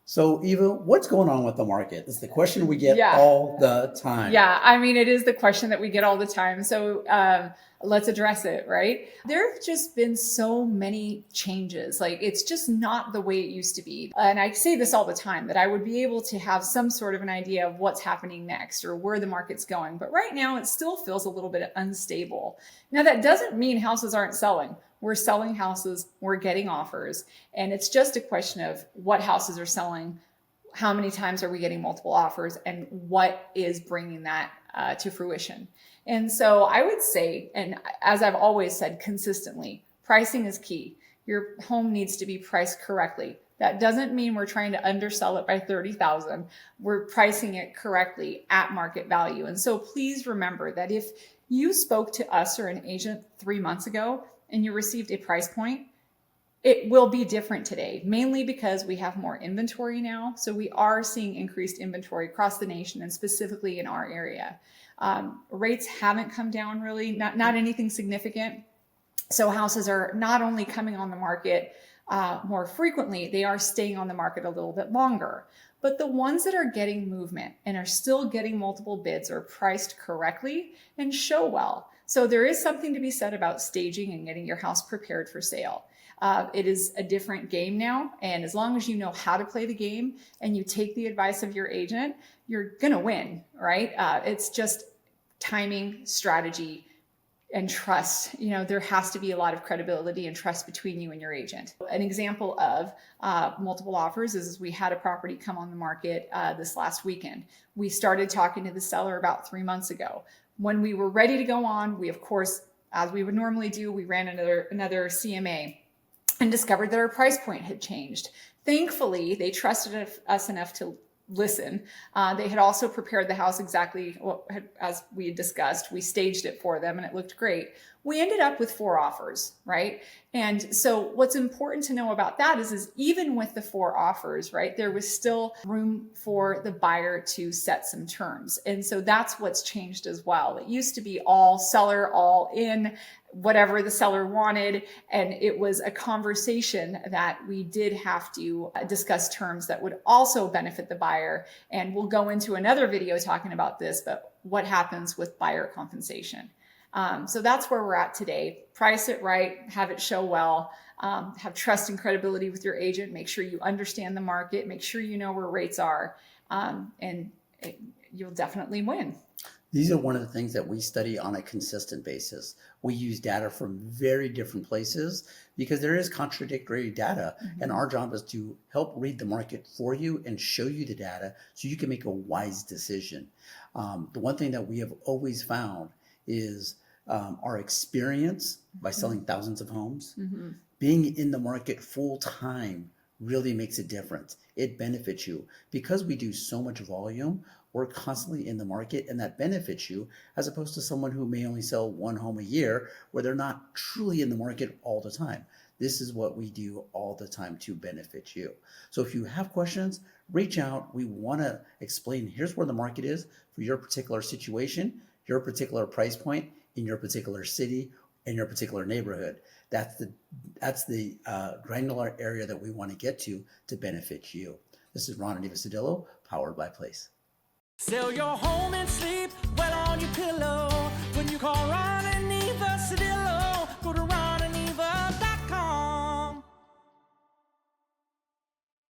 So, Eva, what's going on with the market? It's the question we get Yeah. all the time. Yeah. I mean, it is the question that we get all the time. So let's address it, right? There have just been so many changes. Like, it's just not the way it used to be. And I say this all the time that I would be able to have some sort of an idea of what's happening next or where the market's going. But right now, it still feels a little bit unstable. Now, that doesn't mean houses aren't selling. We're selling houses, we're getting offers, and it's just a question of what houses are selling, how many times are we getting multiple offers, and what is bringing that to fruition. And so I would say, and as I've always said consistently, pricing is key. Your home needs to be priced correctly. That doesn't mean we're trying to undersell it by 30,000. We're pricing it correctly at market value. And so please remember that if you spoke to us or an agent 3 months ago and you received a price point, it will be different today, mainly because we have more inventory now. So we are seeing increased inventory across the nation and specifically in our area. Rates haven't come down really, not anything significant. So houses are not only coming on the market more frequently, they are staying on the market a little bit longer. But the ones that are getting movement and are still getting multiple bids are priced correctly and show well. So there is something to be said about staging and getting your house prepared for sale. It is a different game now. And as long as you know how to play the game and you take the advice of your agent, you're going to win, right? It's just timing, strategy, and trust. You know, there has to be a lot of credibility and trust between you and your agent. An example of multiple offers is we had a property come on the market this last weekend. We started talking to the seller about 3 months ago. When we were ready to go on, we, of course, as we would normally do, we ran another CMA and discovered that our price point had changed. Thankfully, they trusted us enough to listen. They had also prepared the house exactly as we had discussed. We staged it for them and it looked great. We ended up with 4 offers, right? And so what's important to know about that is even with the 4 offers, right, there was still room for the buyer to set some terms. And so that's what's changed as well. It used to be all seller, all in, whatever the seller wanted. And it was a conversation that we did have to discuss terms that would also benefit the buyer. And we'll go into another video talking about this, but what happens with buyer compensation. So that's where we're at today. Price it right, have it show well, have trust and credibility with your agent, make sure you understand the market, make sure you know where rates are, and you'll definitely win. These are one of the things that we study on a consistent basis. We use data from very different places because there is contradictory data. Mm-hmm. And our job is to help read the market for you and show you the data so you can make a wise decision. The one thing that we have always found is our experience by selling thousands of homes, mm-hmm. being in the market full time really makes a difference. It benefits you because we do so much volume. We're constantly in the market, and that benefits you as opposed to someone who may only sell 1 home a year where they're not truly in the market all the time. This is what we do all the time to benefit you. So if you have questions, reach out. We want to explain, here's where the market is for your particular situation, your particular price point in your particular city and your particular neighborhood. That's the granular area that we want to get to benefit you. This is Ron and Eva Cedillo, powered by Place. Sell your home and sleep well on your pillow when you call Ron.